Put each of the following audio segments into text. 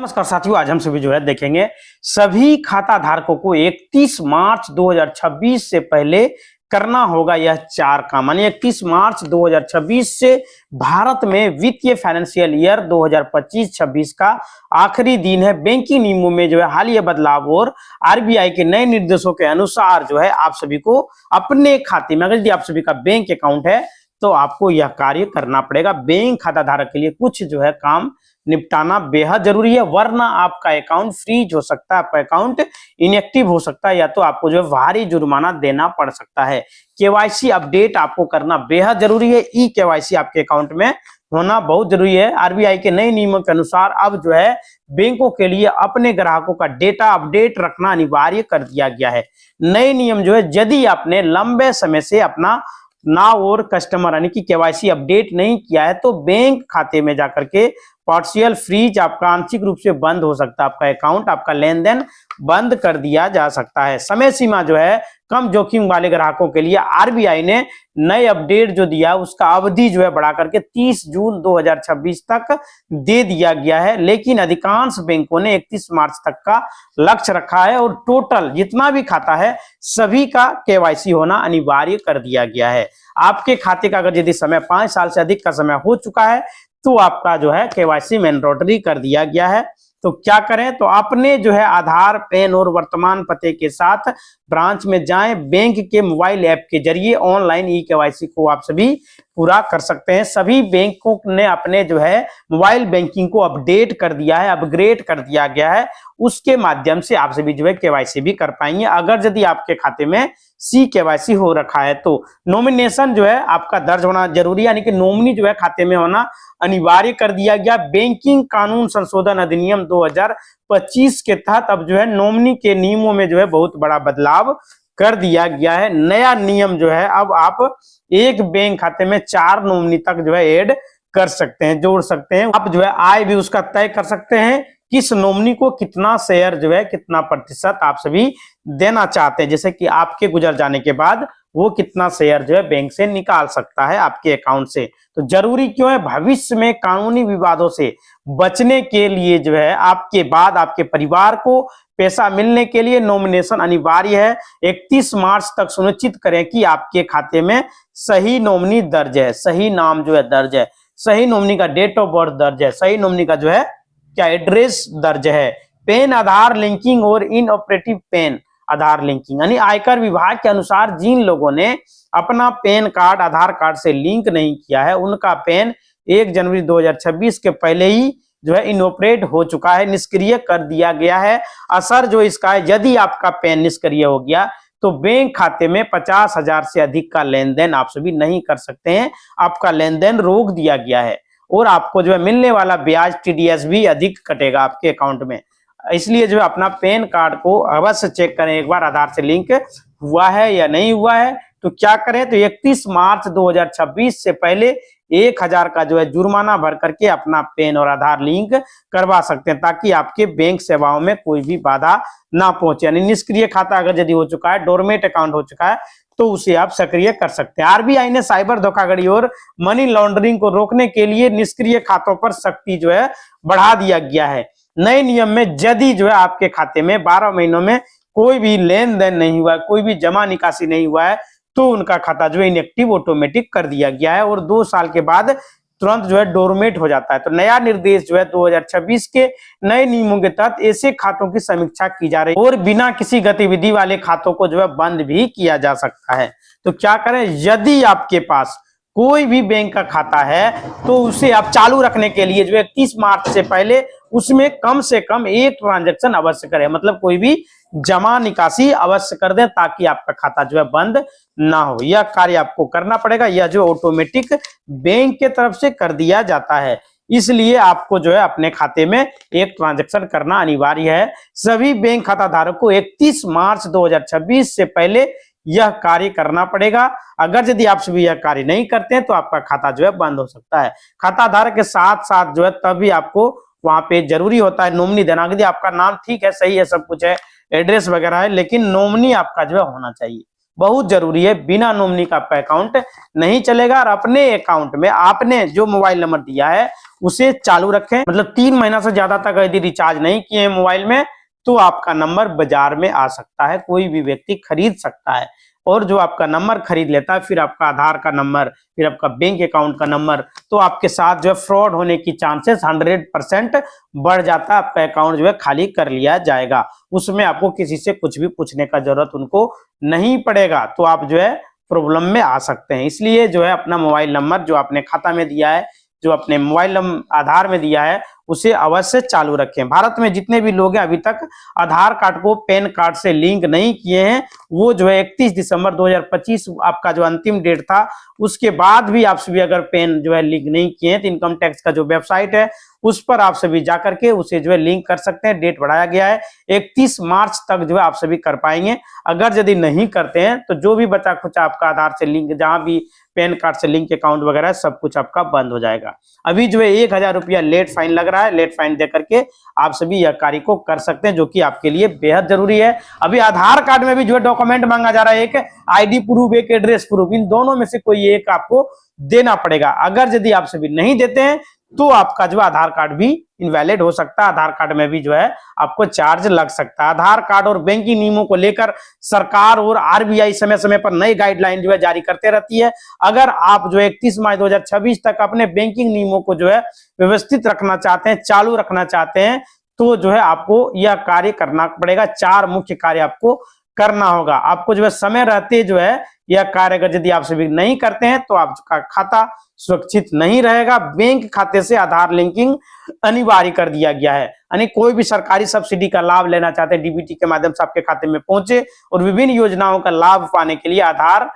नमस्कार साथियों, आज हम सभी देखेंगे सभी खाता धारकों को 31 मार्च 2026 से पहले करना होगा यह 4 काम। यानी 31 मार्च 2026 से भारत में वित्तीय फाइनेंशियल ईयर 2025-26 का आखिरी दिन है। बैंकिंग नियमों में हालिया बदलाव और आरबीआई के नए निर्देशों के अनुसार आप सभी को अपने खाते में, अगर आप सभी का बैंक अकाउंट है तो आपको यह कार्य करना पड़ेगा। बैंक खाता धारक के लिए कुछ काम निपटाना बेहद जरूरी है, वरना आपका अकाउंट फ्रीज हो सकता है, आपका अकाउंट इनएक्टिव हो सकता है, या तो आपको भारी जुर्माना देना पड़ सकता है। केवाईसी अपडेट आपको करना बेहद जरूरी है। ई केवाईसी आपके अकाउंट में होना बहुत जरूरी है। आरबीआई के नए नियमों के अनुसार अब बैंकों के लिए अपने ग्राहकों का डेटा अपडेट रखना अनिवार्य कर दिया गया है। नए नियम यदि आपने लंबे समय से अपना नाउ और कस्टमर यानी कि केवाईसी अपडेट नहीं किया है तो बैंक खाते में जाकर के पार्शियल फ्रीज, आपका आंशिक रूप से बंद हो सकता है, आपका अकाउंट, आपका लेन देन बंद कर दिया जा सकता है। समय सीमा कम जोखिम वाले ग्राहकों के लिए आरबीआई ने नए अपडेट दिया उसका अवधि बढ़ा करके 30 जून 2026 तक दे दिया गया है। लेकिन अधिकांश बैंकों ने 31 मार्च तक का लक्ष्य रखा है और टोटल जितना भी खाता है सभी का केवाईसी होना अनिवार्य कर दिया गया है। आपके खाते का अगर यदि समय 5 साल से अधिक का समय हो चुका है तो आपका केवाईसी मैंडेटरी कर दिया गया है। तो क्या करें, तो आपने आधार, पैन और वर्तमान पते के साथ ब्रांच में जाएं। बैंक के मोबाइल ऐप के जरिए ऑनलाइन ई केवाईसी को आप सभी पूरा कर सकते हैं। सभी बैंकों ने अपने मोबाइल बैंकिंग को अपडेट कर दिया है, अपग्रेड कर दिया गया है। उसके माध्यम से आप सभी केवाईसी भी कर पाएंगे। अगर यदि आपके खाते में सी केवाईसी हो रखा है तो नॉमिनेशन आपका दर्ज होना जरूरी है, यानी कि नॉमिनी खाते में होना अनिवार्य कर दिया गया। बैंकिंग कानून संशोधन अधिनियम 2025 के तहत अब नॉमिनी के नियमों में बहुत बड़ा बदलाव कर दिया गया है। नया नियम अब आप एक बैंक खाते में 4 नॉमिनी तक ऐड कर सकते हैं, जोड़ सकते हैं। आप आय भी उसका तय कर सकते हैं, किस नॉमिनी को कितना शेयर कितना प्रतिशत आप सभी देना चाहते हैं। जैसे कि आपके गुजर जाने के बाद वो कितना शेयर बैंक से निकाल सकता है आपके अकाउंट से। तो जरूरी क्यों है, भविष्य में कानूनी विवादों से बचने के लिए आपके बाद आपके परिवार को पैसा मिलने के लिए नॉमिनेशन अनिवार्य है। 31 मार्च तक सुनिश्चित करें कि आपके खाते में सही नॉमिनी दर्ज है, सही नाम दर्ज है, सही नॉमिनी का डेट ऑफ बर्थ दर्ज है, सही नॉमिनी का क्या एड्रेस दर्ज है। पैन आधार लिंकिंग और इन ऑपरेटिव पैन आधार लिंकिंग, यानी आयकर विभाग के अनुसार जिन लोगों ने अपना पैन कार्ड आधार कार्ड से लिंक नहीं किया है उनका पैन 1 जनवरी 2026 के पहले ही इनऑपरेट हो चुका है, निष्क्रिय कर दिया गया है। असर इसका है, यदि आपका पैन निष्क्रिय हो गया तो बैंक खाते में 50,000 से अधिक का लेन देन आप सभी नहीं कर सकते हैं, आपका लेन देन रोक दिया गया है और आपको मिलने वाला ब्याज टीडीएस भी अधिक कटेगा आपके अकाउंट में। इसलिए अपना पैन कार्ड को अवश्य चेक करें एक बार, आधार से लिंक हुआ है या नहीं हुआ है। तो क्या करें, तो 31 मार्च 2026 से पहले 1000 का जुर्माना भर करके अपना पैन और आधार लिंक करवा सकते हैं, ताकि आपके बैंक सेवाओं में कोई भी बाधा ना पहुंचे। यानी निष्क्रिय खाता अगर यदि हो चुका है, डोरमेट अकाउंट हो चुका है, तो उसे आप सक्रिय कर सकते हैं। आरबीआई ने साइबर धोखाधड़ी और मनी लॉन्ड्रिंग को रोकने के लिए निष्क्रिय खातों पर सख्ती बढ़ा दिया गया है। नए नियम में यदि आपके खाते में 12 महीनों में कोई भी लेन देन नहीं हुआ है, कोई भी जमा निकासी नहीं हुआ है, तो उनका खाता इनएक्टिव ऑटोमेटिक कर दिया गया है और 2 साल के बाद तुरंत डोरमेट हो जाता है। तो नया निर्देश 2026 के नए नियमों के तहत ऐसे खातों की समीक्षा की जा रही है और बिना किसी गतिविधि वाले खातों को बंद भी किया जा सकता है। तो क्या करें, यदि आपके पास कोई भी बैंक का खाता है तो उसे आप चालू रखने के लिए 31 मार्च से पहले उसमें कम से कम एक ट्रांजैक्शन अवश्य करें, मतलब कोई भी जमा निकासी अवश्य कर दें, ताकि आपका खाता बंद ना हो। यह कार्य आपको करना पड़ेगा, यह ऑटोमेटिक बैंक के तरफ से कर दिया जाता है। इसलिए आपको अपने खाते में एक ट्रांजैक्शन करना अनिवार्य है। सभी बैंक खाता धारक को 31 मार्च 2026 से पहले यह कार्य करना पड़ेगा। अगर यदि आप सभी यह कार्य नहीं करते हैं तो आपका खाता बंद हो सकता है। खाता धारक के साथ साथ तभी आपको वहां पे जरूरी होता है नॉमिनी देना। यदि आपका नाम ठीक है, सही है, सब कुछ है, एड्रेस वगैरह है, लेकिन नॉमिनी आपका होना चाहिए। बहुत जरूरी है। बिना नॉमिनी का आपका अकाउंट नहीं चलेगा। और अपने अकाउंट में आपने जो मोबाइल नंबर दिया है उसे चालू रखें। मतलब 3 महीना से ज्यादा तक यदि रिचार्ज नहीं किए हैं मोबाइल में तो आपका नंबर बाजार में आ सकता है, कोई भी व्यक्ति खरीद सकता है। और जो आपका नंबर खरीद लेता है, फिर आपका आधार का नंबर, फिर आपका बैंक अकाउंट का नंबर, तो आपके साथ जो है फ्रॉड होने की चांसेस 100% बढ़ जाता है। आपका अकाउंट जो है खाली कर लिया जाएगा। उसमें आपको किसी से कुछ भी पूछने का जरूरत उनको नहीं पड़ेगा। तो आप जो है प्रॉब्लम में आ सकते हैं। इसलिए जो है अपना मोबाइल नंबर जो आपने खाता में दिया है, जो अपने मोबाइल नंबर आधार में दिया है, उसे अवश्य चालू रखें। भारत में जितने भी लोग हैं अभी तक आधार कार्ड को पैन कार्ड से लिंक नहीं किए हैं, वो जो है 31 दिसंबर 2025 आपका जो अंतिम डेट था, उसके बाद भी आप सभी अगर पैन जो है लिंक नहीं किए हैं तो इनकम टैक्स का जो वेबसाइट है उस पर आप सभी जाकर के उसे जो है लिंक कर सकते हैं। डेट बढ़ाया गया है 31 मार्च तक जो है आप सभी कर पाएंगे। अगर यदि नहीं करते हैं तो जो भी बचा कुछ आपका आधार से लिंक, जहां भी पैन कार्ड से लिंक अकाउंट वगैरह सब कुछ आपका बंद हो जाएगा। अभी जो है 1000 रुपया लेट फाइन लग रहा है। लेट फाइन देकर के आप सभी यह कार्य को कर सकते हैं, जो कि आपके लिए बेहद जरूरी है। अभी आधार कार्ड में भी जो है डॉक्यूमेंट मांगा जा रहा है, एक आईडी प्रूफ, एक एड्रेस प्रूफ, इन दोनों में से कोई एक आपको देना पड़ेगा। अगर यदि आप सभी नहीं देते हैं तो आपका जो आधार कार्ड भी इनवैलिड हो सकता है। आधार कार्ड में भी जो है आपको चार्ज लग सकता है। आधार कार्ड और बैंकिंग नियमों को लेकर सरकार और आरबीआई समय समय पर नई गाइडलाइन जो है जारी करते रहती है। अगर आप जो 31 मार्च 2026 तक अपने बैंकिंग नियमों को जो है व्यवस्थित रखना चाहते हैं, चालू रखना चाहते हैं, तो जो है आपको यह कार्य करना पड़ेगा। 4 मुख्य कार्य आपको करना होगा। आपको जो है समय रहते जो है यह कार्य अगर यदि आप सभी नहीं करते हैं तो आपका खाता सुरक्षित नहीं रहेगा। बैंक खाते से आधार लिंकिंग अनिवार्य कर दिया गया है। यानी कोई भी सरकारी सब्सिडी का लाभ लेना चाहते हैं, डीबीटी के माध्यम से आपके खाते में पहुंचे और विभिन्न योजनाओं का लाभ पाने के लिए आधार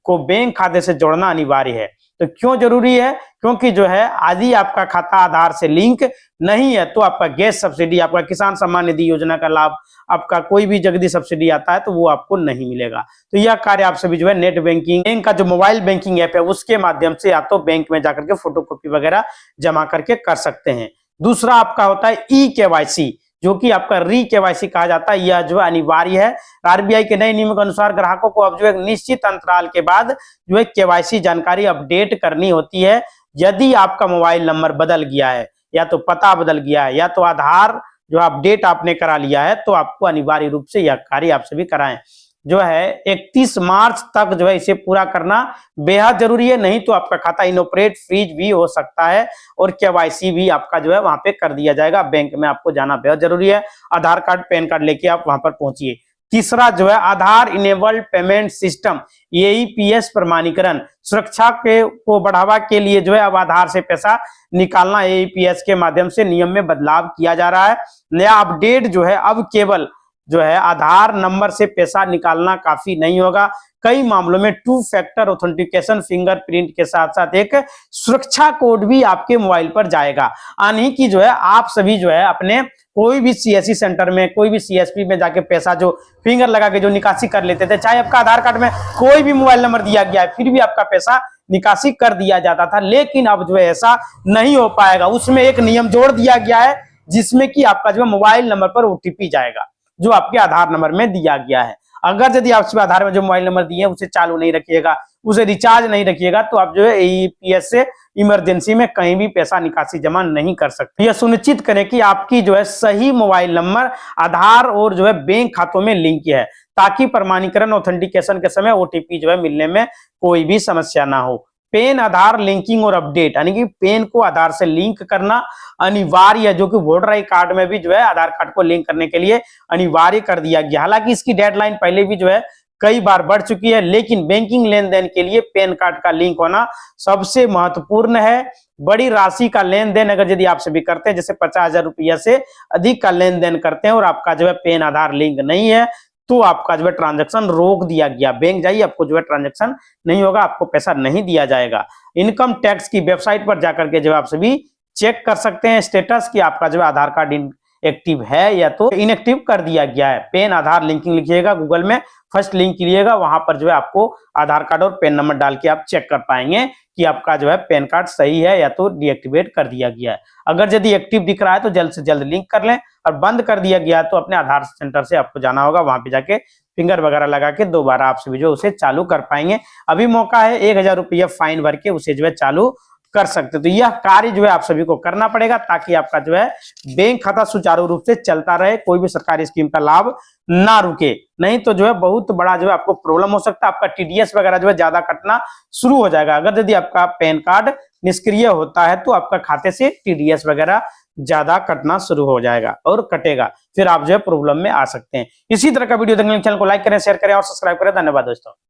को बैंक खाते से जोड़ना अनिवार्य है। तो क्यों जरूरी है? क्योंकि जो है यदि आपका खाता आधार से लिंक नहीं है तो आपका गैस सब्सिडी, आपका किसान सम्मान निधि योजना का लाभ, आपका कोई भी जगदी सब्सिडी आता है तो वो आपको नहीं मिलेगा। तो यह कार्य आप सभी जो है नेट बैंकिंग, बैंक का जो मोबाइल बैंकिंग ऐप है उसके माध्यम से या तो बैंक में जाकर के फोटोकॉपी वगैरह जमा करके कर सकते हैं। दूसरा आपका होता है ई-केवाईसी, जो कि आपका री केवाईसी कहा जाता है। यह जो अनिवार्य है। आरबीआई के नए नियमों के अनुसार ग्राहकों को अब जो एक निश्चित अंतराल के बाद जो है केवाईसी जानकारी अपडेट करनी होती है। यदि आपका मोबाइल नंबर बदल गया है, या तो पता बदल गया है, या तो आधार जो अपडेट आपने करा लिया है, तो आपको अनिवार्य रूप से यह कार्य आप सभी कराएं। जो है 31 मार्च तक जो है इसे पूरा करना बेहद जरूरी है। नहीं तो आपका खाता इनऑपरेट, फ्रीज भी हो सकता है और केवाईसी भी आपका जो है वहां पे कर दिया जाएगा। बैंक में आपको जाना बेहद जरूरी है। आधार कार्ड, पैन कार्ड लेके आप वहां पर पहुंचिए। तीसरा जो है आधार इनेबल्ड पेमेंट सिस्टम, एईपीएस प्रमाणीकरण, सुरक्षा के को बढ़ावा के लिए जो है अब आधार से पैसा निकालना एईपीएस के माध्यम से नियम में बदलाव किया जा रहा है। नया अपडेट जो है अब केवल जो है आधार नंबर से पैसा निकालना काफी नहीं होगा। कई मामलों में 2 फैक्टर ऑथेंटिकेशन, फिंगरप्रिंट के साथ साथ एक सुरक्षा कोड भी आपके मोबाइल पर जाएगा। यानी कि जो है आप सभी जो है अपने कोई भी सीएससी सेंटर में, कोई भी सीएसपी में जाके पैसा जो फिंगर लगा के जो निकासी कर लेते थे, चाहे आपका आधार कार्ड में कोई भी मोबाइल नंबर दिया गया है फिर भी आपका पैसा निकासी कर दिया जाता था। लेकिन अब जो है ऐसा नहीं हो पाएगा। उसमें एक नियम जोड़ दिया गया है जिसमें कि आपका जो है मोबाइल नंबर पर ओटीपी जाएगा जो आपके आधार नंबर में दिया गया है। अगर यदि आप आधार में जो मोबाइल नंबर दिए उसे चालू नहीं रखिएगा, उसे रिचार्ज नहीं रखिएगा, तो आप जो है एईपीएस से इमरजेंसी में कहीं भी पैसा निकासी जमा नहीं कर सकते। यह सुनिश्चित करें कि आपकी जो है सही मोबाइल नंबर आधार और जो है बैंक खातों में लिंक है, ताकि प्रमाणीकरण ऑथेंटिकेशन के समय ओटीपी जो है मिलने में कोई भी समस्या ना हो। पेन आधार लिंकिंग और अपडेट, यानी कि पेन को आधार से लिंक करना अनिवार्य है, जो कि वोटर आई कार्ड में भी जो है आधार कार्ड को लिंक करने के लिए अनिवार्य कर दिया गया। हालांकि इसकी डेडलाइन पहले भी जो है कई बार बढ़ चुकी है, लेकिन बैंकिंग लेन देन के लिए पैन कार्ड का लिंक होना सबसे महत्वपूर्ण है। बड़ी राशि का लेन देन अगर यदि आप सभी करते हैं, जैसे 50,000 रुपया से अधिक का लेन देन करते हैं और आपका जो है पेन आधार लिंक नहीं है, तो आपका जो है ट्रांजैक्शन रोक दिया गया। बैंक जाइए, आपको जो है ट्रांजैक्शन नहीं होगा, आपको पैसा नहीं दिया जाएगा। इनकम टैक्स की वेबसाइट पर जाकर के जो आप सभी चेक कर सकते हैं स्टेटस कि आपका जो है आधार कार्ड एक्टिव है या तो इनएक्टिव कर दिया गया है। पेन आधार लिंकिंग लिखिएगा गूगल में, फर्स्ट लिंक कीजिएगा, वहां पर जो है आपको आधार कार्ड और पेन नंबर डाल के आप चेक कर पाएंगे कि आपका जो है पैन कार्ड सही है या तो डीएक्टिवेट कर दिया गया है। अगर यदि एक्टिव दिख रहा है तो जल्द से जल्द लिंक कर लें, और बंद कर दिया गया तो अपने आधार सेंटर से आपको जाना होगा, वहां पे जाके फिंगर वगैरह लगा के दोबारा आप सभी जो उसे चालू कर पाएंगे। अभी मौका है, 1000 रुपया फाइन भर के उसे जो है चालू कर सकते। तो यह कार्य जो है आप सभी को करना पड़ेगा, ताकि आपका जो है बैंक खाता सुचारू रूप से चलता रहे, कोई भी सरकारी स्कीम का लाभ ना रुके। नहीं तो जो है बहुत बड़ा जो है आपको प्रॉब्लम हो सकता है, आपका टीडीएस वगैरह जो है ज्यादा कटना शुरू हो जाएगा। अगर यदि आपका पैन कार्ड निष्क्रिय होता है तो आपका खाते से टीडीएस वगैरह ज्यादा कटना शुरू हो जाएगा और कटेगा, फिर आप जो है प्रॉब्लम में आ सकते हैं। इसी तरह का वीडियो देखने के लिए चैनल को लाइक करें, शेयर करें और सब्सक्राइब करें। धन्यवाद दोस्तों।